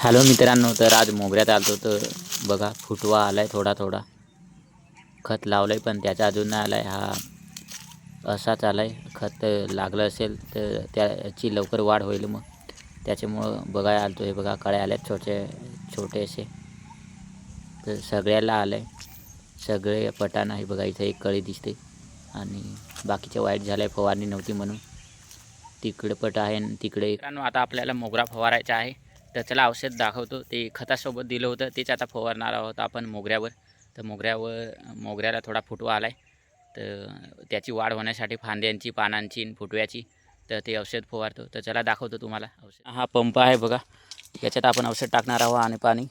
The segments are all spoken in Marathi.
हॅलो मित्रांनो, तर आज मोगऱ्यात आलतो तर बघा फुटवा आलाय थोडा थोडा. खत लावलंय पण त्याचा अजून नाही आलाय. हा असाच आलाय. खत लागलं असेल तर त्याची लवकर वाढ होईल, मग त्याच्यामुळं बघायला आलतो. हे बघा कळ्या आल्यात छोटे छोटेसे. तर सगळ्याला आलंय, सगळे पटानं. हे बघा इथं एक कळी दिसते आणि बाकीचे वाईट झालंय, फवारणी नव्हती म्हणून. तिकडे पट आहे आणि तिकडे. मित्रांनो, आता आपल्याला मोगरा फवारायचा आहे. तर त्याला औषध दाखवतो. ते खतासोबत दिलं होतं तेच आता फवारणार आहोत आपण मोगऱ्यावर. तर मोगऱ्याला थोडा फुटवा आला आहे. तर त्याची वाढ होण्यासाठी फांद्यांची, पानांची आणि फुटव्याची तर ते औषध फवारतो. तर चला दाखवतो तुम्हाला औषध. हा पंप आहे बघा, याच्यात आपण औषध टाकणार आहोत आणि पाणी.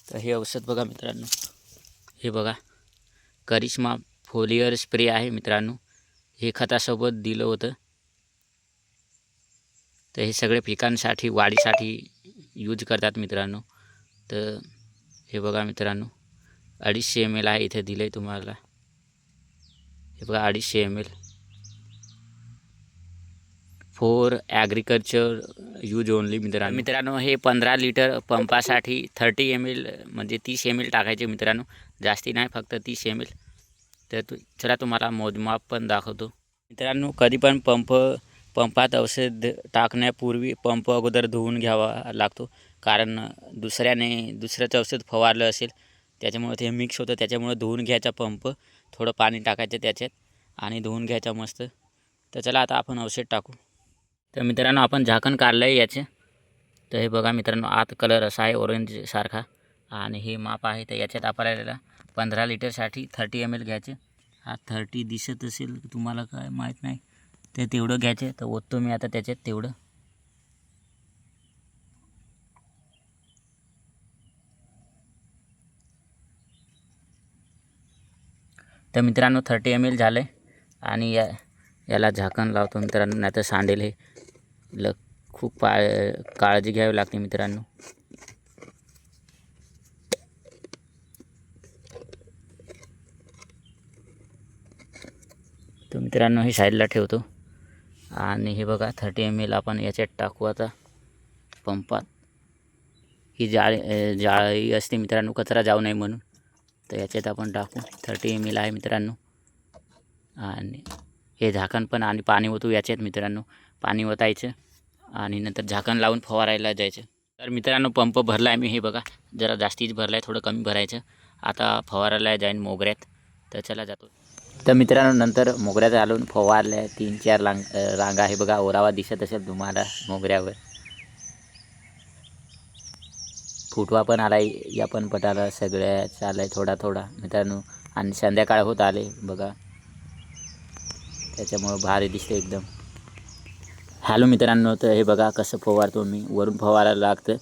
तर हे औषध बघा मित्रांनो, हे बघा करिश्मा फोलियर स्प्रे आहे मित्रांनो. हे खतासोबत दिलं होतं. तर हे सगळे पिकांसाठी, वाढीसाठी यूज करतात मित्रांनो. तर हे बघा मित्रांनो, 250 ml आहे, इथे दिलं आहे तुम्हाला. हे बघा 250 ml for agriculture use only मित्रांनो. हे 15 लिटर पंपासाठी 30 ml म्हणजे 30 ml टाकायचे मित्रांनो, जास्ती नाही, फक्त 30 ml. तर चला तुम्हाला मोजमाप पण दाखवतो मित्रांनो. कधी पण पंपात औषध टाकण्यापूर्वी पंप अगोदर धुवून घ्यावा लागतो, कारण दुसऱ्याच औषध फवारलं असेल त्याच्यामुळे ते मिक्स होतं. त्याच्यामुळे धुवून घ्यायचा पंप, थोडं पाणी टाकायचं त्याच्यात आणि धुवून घ्यायचा मस्त. तर चला आता आपण औषध टाकू. तर मित्रांनो, आपण झाकण काढलं आहे याचे. तर हे बघा मित्रांनो, आत कलर असा आहे ऑरेंज सारखा आणि हे माप आहे. तर याच्यात आपल्याला 15 लिटरसाठी 30 ml घ्यायचे. हा 30 दिसत असेल तुम्हाला, काय माहीत नाही. ते तेवढं घ्यायचे. तर ओततो मी आता त्याच्यात तेवढं. तर मित्रांनो 30 ml झालं आहे आणि याला झाकण लावतो मित्रांनो, नाही तर सांडेल हे. खूप काळजी घ्यावी लागते मित्रांनो. तर मित्रांनो हे साईडला ठेवतो आणि हे बघा 30 ml आपण याच्यात टाकू आता पंपात. ही जाळी असते मित्रांनो, कचरा जाऊ नये म्हणून. तर याच्यात आपण टाकू. 30 ml आहे मित्रांनो. आणि हे झाकण पण आणि पाणी ओतू याच्यात मित्रांनो. पाणी ओतायचं आणि नंतर झाकण लावून फवारायला जायचं. तर मित्रांनो पंप भरला आहे मी. हे बघा जरा जास्तीच भरला आहे, थोडं कमी भरायचं. आता फवारायला जाईन मोगऱ्यात. तर चला जातो. तर मित्रांनो नंतर मोगऱ्यात घालून फवारल्या 3-4 रांगा. हे बघा ओरावा दिसत असेल तुम्हाला मोगऱ्यावर. फुटवा पण आला आहे, या पण पटाला सगळ्याच आला आहे थोडा थोडा मित्रांनो. आणि संध्याकाळ होत आले बघा, त्याच्यामुळं भारी दिसते एकदम. हॅलो मित्रांनो, तर हे बघा कसं फवारतो मी. वरून फवारायला लागतं,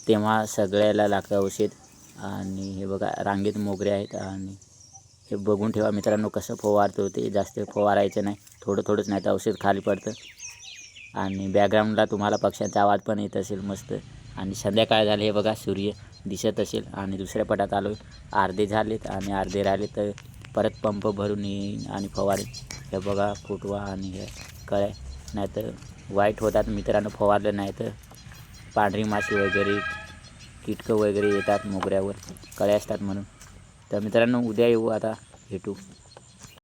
तेव्हा सगळ्याला लागतं औषध. आणि हे बघा रांगेत मोगरे आहेत आणि हे बघून ठेवा मित्रांनो कसं फवारतो ते. जास्त फवारायचं नाही, थोडं थोडंच, नाही तर औषध खाली पडतं. आणि बॅकग्राऊंडला तुम्हाला पक्ष्यांचा आवाज पण येत असेल मस्त. आणि संध्याकाळ झाले, हे बघा सूर्य दिसत असेल. आणि दुसऱ्या पटात आलो, अर्धे झालेत आणि अर्धे राहिले. तर परत पंप भरून येईन आणि फवारेन. हे बघा फुटवा आणि हे कळ्या, नाही तर वाईट होतात मित्रांनो फवारलं नाही तर. पांढरी माशी वगैरे, कीटकं वगैरे येतात मोगऱ्यावर, कळ्या असतात म्हणून. तर मित्रांनो उद्या येऊ, आता भेटू.